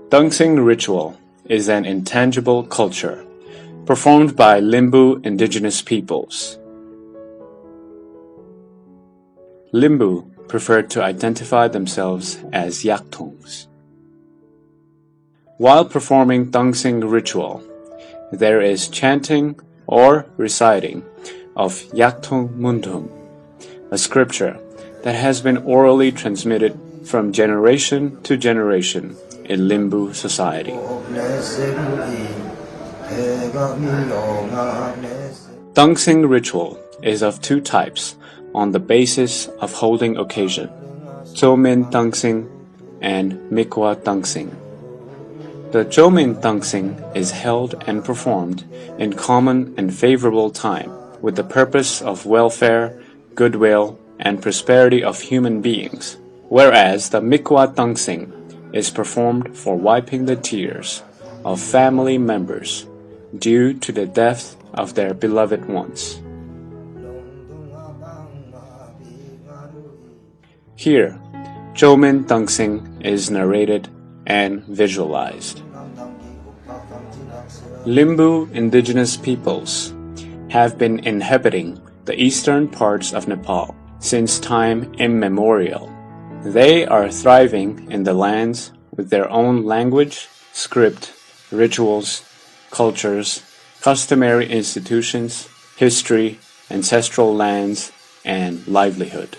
Tongsing ritual is an intangible culture performed by Limbu indigenous peoples. Limbu prefer to identify themselves as Yakthungs. While performing Tongsing ritual, there is chanting or reciting of Yakthung Mundhum, a scripture that has been orally transmitted from generation to generation in Limbu society. Tongsing ritual is of two types on the basis of holding occasion, Chomin Tongsing and Mikwa Tongsing. The Chomin Tongsing is held and performed in common and favorable time with the purpose of welfare, goodwill, and prosperity of human beings, whereas the Mikwa Tongsing is performed for wiping the tears of family members due to the death of their beloved ones. Here, Chomin Tongsing is narrated and visualized. Limbu indigenous peoples have been inhabiting the eastern parts of Nepal since time immemorial. They are thriving in the lands with their own language, script, rituals, cultures, customary institutions, history, ancestral lands, and livelihood.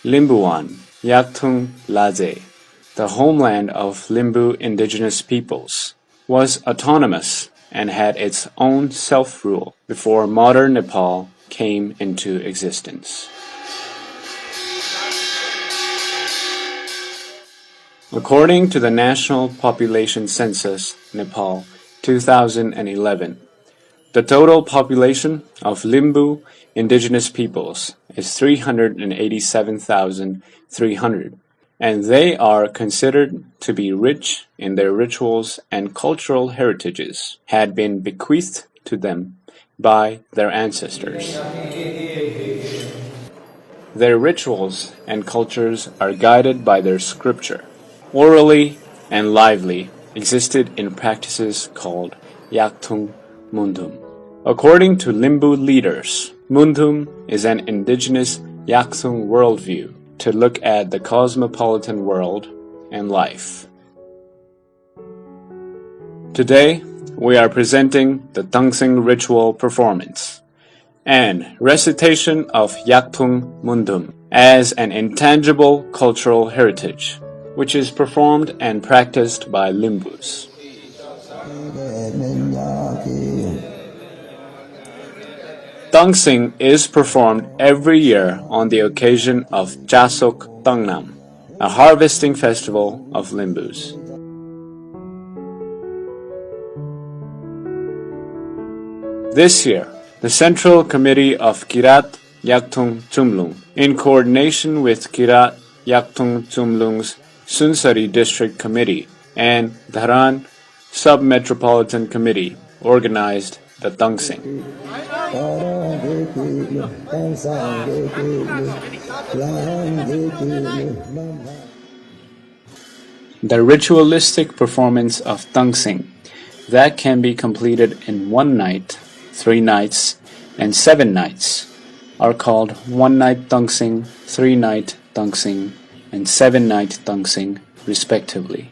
Limbuan, Yakthung Laze, the homeland of Limbu indigenous peoples, was autonomous and had its own self-rule before modern Nepal came into existence. According to the National Population Census, Nepal, 2011, the total population of Limbu indigenous peoples is 387,300, and they are considered to be rich in their rituals and cultural heritages had been bequeathed to them by their ancestors. Their rituals and cultures are guided by their scripture, orally and lively, existed in practices called Yakthung Mundhum. According to Limbu leaders, Mundhum is an indigenous Yakthung worldview to look at the cosmopolitan world and life. Today, we are presenting the Tongsing ritual performance and recitation of Yakthung Mundhum as an intangible cultural heritage, which is performed and practiced by Limbus. Tongsing is performed every year on the occasion of Jasok Tongnam, a harvesting festival of Limbus. This year, the Central Committee of Kirat Yakthung Chumlung, in coordination with Kirat Yakthung Chumlung's Sunsari District Committee and Dharan Sub-Metropolitan Committee, organized the Tongsing. The ritualistic performance of Tongsing that can be completed in 1 night, 3 nights, and 7 nights are called 1-night Tongsing, 3-night Tongsing, and 7-night Tongsing, respectively.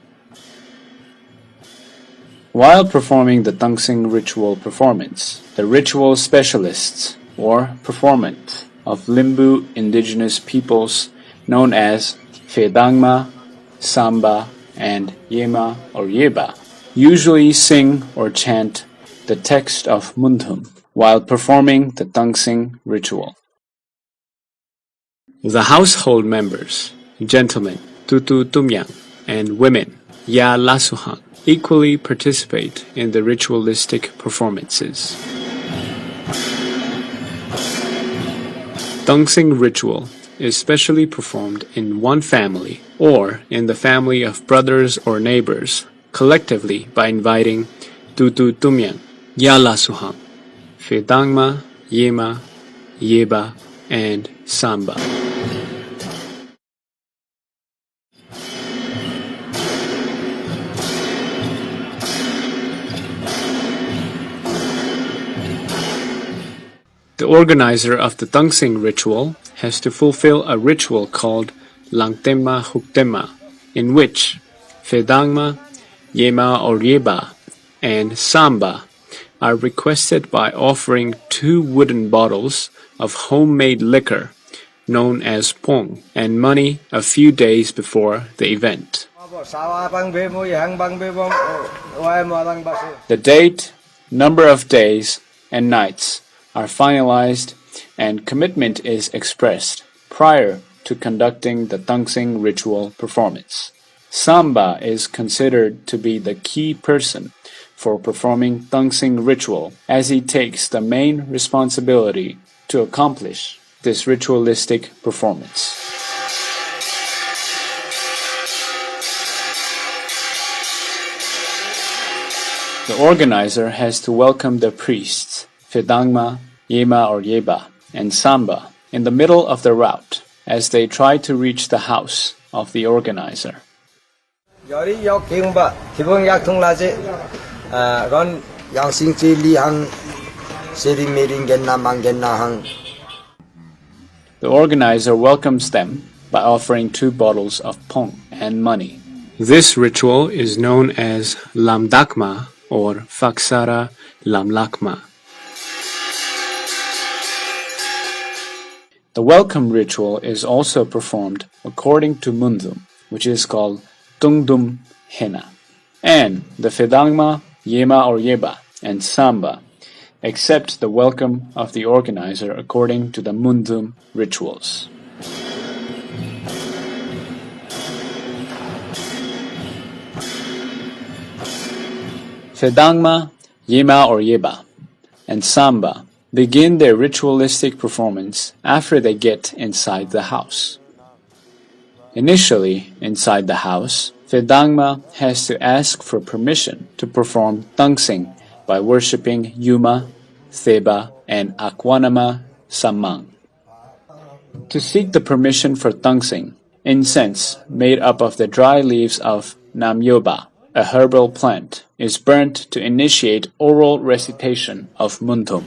While performing the Tongsing ritual performance, the ritual specialists or performant of Limbu indigenous peoples known as Phedangma, Samba, and Yema or Yeba usually sing or chant the text of Mundhum while performing the Tongsing ritual. The household members, gentlemen, Tutu Tumyang, and women, Ya Lasuhang, equally participate in the ritualistic performances. Tongsing ritual is specially performed in one family or in the family of brothers or neighbors, collectively by inviting Tutu Tumyang, Ya Lasuhang, Phedangma, Yema, Yeba, and Samba. The organizer of the Tongsing ritual has to fulfill a ritual called Langtema Huktema, in which Fedangma, Yema or Yeba, and Samba are requested by offering 2 wooden bottles of homemade liquor known as pong and money a few days before the event. The date, number of days, and nights are finalized and commitment is expressed prior to conducting the Tongsing ritual performance. Samba is considered to be the key person for performing Tongsing ritual as he takes the main responsibility to accomplish this ritualistic performance. The organizer has to welcome the priests, Fedangma, Yema or Yeba, and Samba in the middle of the route as they try to reach the house of the organizer. The organizer welcomes them by offering 2 bottles of pong and money. This ritual is known as Lamdakma or Faksara Lamlakma. The welcome ritual is also performed according to Mundum, which is called Tungdum Hena, and the Fedangma, Yema or Yeba, and Samba accept the welcome of the organizer according to the Mundum rituals. Fedangma, Yema or Yeba, and Samba begin their ritualistic performance after they get inside the house. Initially, inside the house, Fedangma has to ask for permission to perform Tongsing by worshipping Yuma, Theba, and Akwanama Samang. To seek the permission for Tongsing, incense made up of the dry leaves of Namyoba, a herbal plant, is burnt to initiate oral recitation of Mundum.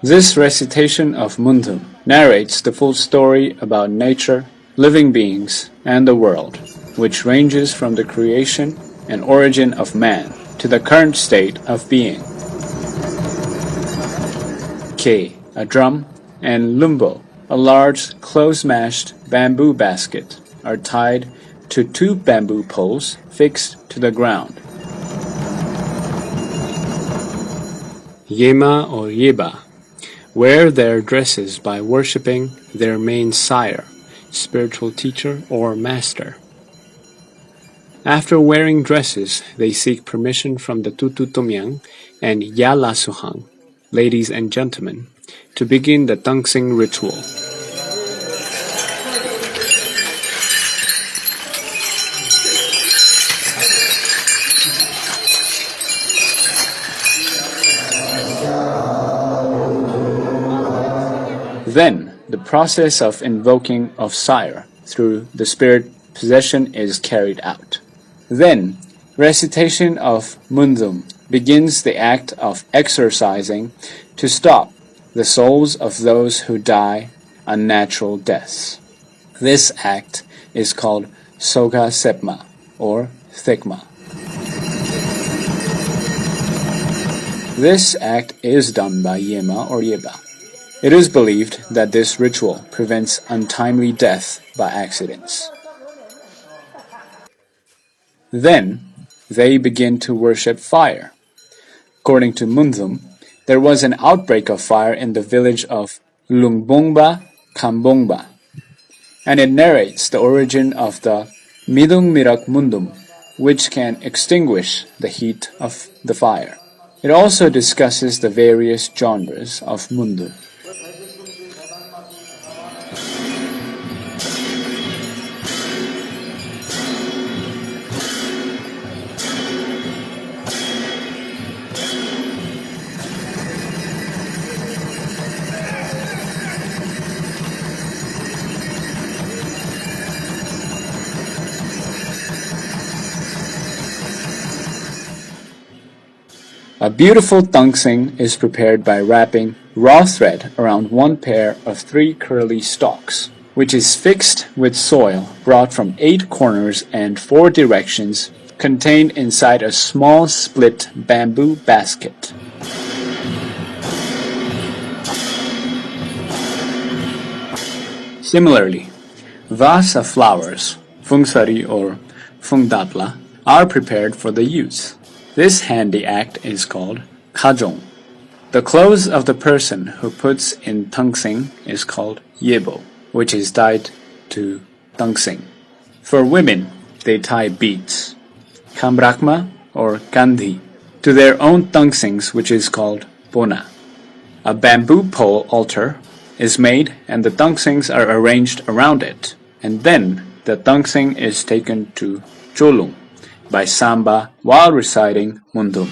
This recitation of Mundum narrates the full story about nature, living beings, and the world, which ranges from the creation and origin of man to the current state of being. Ke, a drum, and Limbu, a large close-mashed bamboo basket, are tied to 2 bamboo poles fixed to the ground. Yema or Yeba wear their dresses by worshipping their main sire, spiritual teacher or master. After wearing dresses, they seek permission from the Tututumyang and Yalasuhang, ladies and gentlemen, to begin the Tongsing ritual. Then, the process of invoking of sire through the spirit possession is carried out. Then, recitation of Mundum begins the act of exorcising to stop the souls of those who die unnatural deaths. This act is called Soga Sepma or Thikma. This act is done by Yema or Yeba. It is believed that this ritual prevents untimely death by accidents. Then, they begin to worship fire. According to Mundum, there was an outbreak of fire in the village of Lungbongba, Kambongba, and it narrates the origin of the Midung Mirak Mundum, which can extinguish the heat of the fire. It also discusses the various genres of Mundum. A beautiful tongsing is prepared by wrapping raw thread around one pair of 3 curly stalks, which is fixed with soil brought from 8 corners and 4 directions, contained inside a small split bamboo basket. Similarly, vase of flowers, fungsari or fungdapla, are prepared for the use. This handy act is called kajong. The clothes of the person who puts in tongsing is called yebo, which is tied to tongsing. For women, they tie beads, kambrakma or gandhi, to their own tongsings, which is called bona. A bamboo pole altar is made and the tongsings are arranged around it, and then the tongsing is taken to cholung by samba while reciting mundum.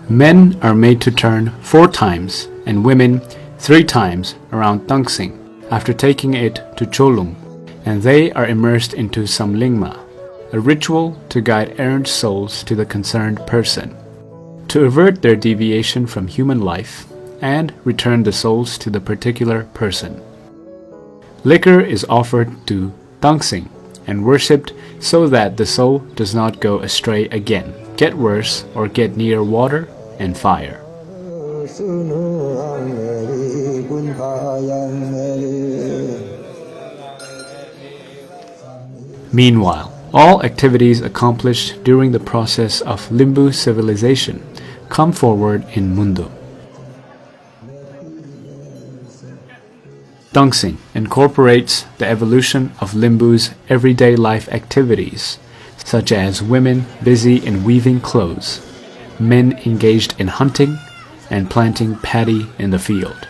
Men are made to turn 4 times and women 3 times around Tongsing after taking it to Cholung, and they are immersed into some lingma, a ritual to guide errant souls to the concerned person, to avert their deviation from human life and return the souls to the particular person. Liquor is offered to Tongsing and worshipped so that the soul does not go astray again, get worse, or get near water and fire. Meanwhile, all activities accomplished during the process of Limbu civilization come forward in Mundu. Tongsing incorporates the evolution of Limbu's everyday life activities, such as women busy in weaving clothes, men engaged in hunting, and planting paddy in the field.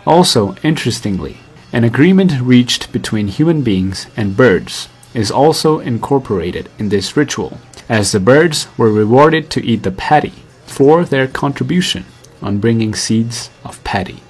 Also, interestingly, an agreement reached between human beings and birds is also incorporated in this ritual, as the birds were rewarded to eat the paddy for their contribution on bringing seeds of paddy.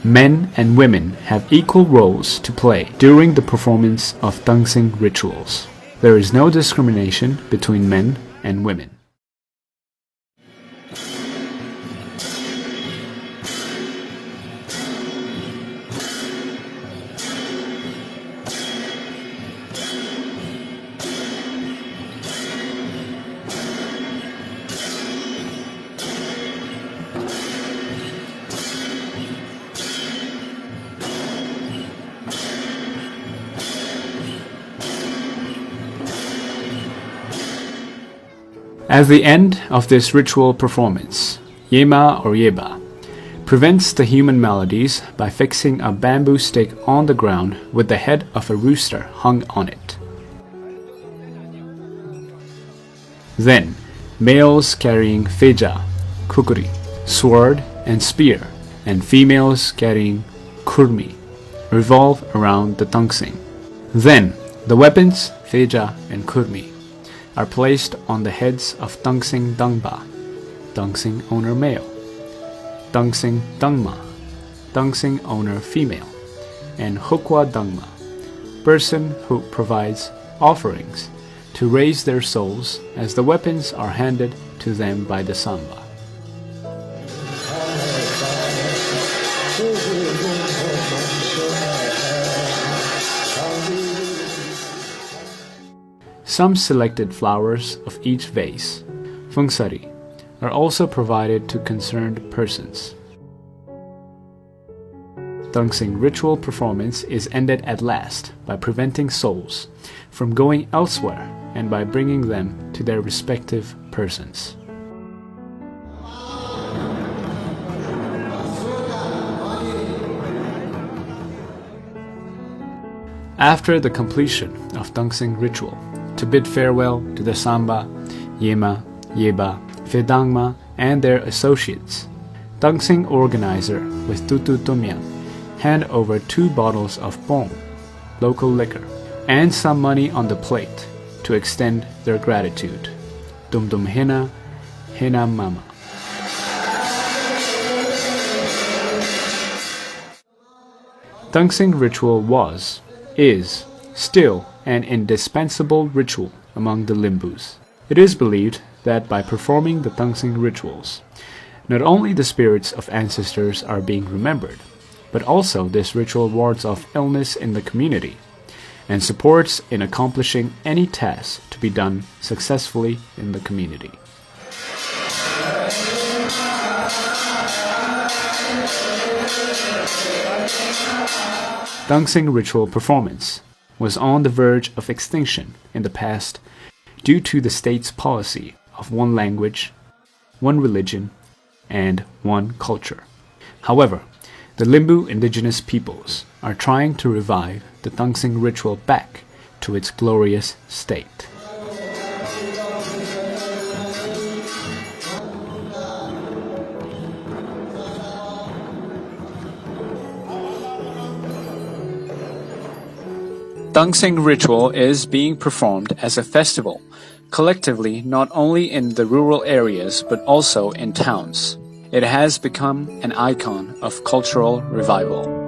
Men and women have equal roles to play during the performance of Tongsing rituals. There is no discrimination between men and women. At the end of this ritual performance, Yema or Yeba prevents the human maladies by fixing a bamboo stick on the ground with the head of a rooster hung on it. Then, males carrying feja, kukuri, sword and spear, and females carrying kurmi revolve around the tongsing. Then, the weapons, feja and kurmi, are placed on the heads of Tongsing Dangba, Tongsing owner male, Tongsing Dangma, Tongsing owner female, and Hukwa Dangma, person who provides offerings to raise their souls as the weapons are handed to them by the Samba. Some selected flowers of each vase, fungsari, are also provided to concerned persons. Tongsing ritual performance is ended at last by preventing souls from going elsewhere and by bringing them to their respective persons. After the completion of Tongsing ritual, to bid farewell to the Samba, Yema, Yeba, Vedangma, and their associates, Tongsing organizer with Tutu Tumyang hand over 2 bottles of pong, local liquor, and some money on the plate to extend their gratitude. Dum Dum Hina, Hina Mama. Tongsing ritual was, is, still an indispensable ritual among the Limbus. It is believed that by performing the Tongsing rituals, not only the spirits of ancestors are being remembered, but also this ritual wards off illness in the community and supports in accomplishing any task to be done successfully in the community. Tongsing ritual performance was on the verge of extinction in the past due to the state's policy of one language, one religion, and one culture. However, the Limbu indigenous peoples are trying to revive the Tongsing ritual back to its glorious state. Tongsing ritual is being performed as a festival, collectively not only in the rural areas but also in towns. It has become an icon of cultural revival.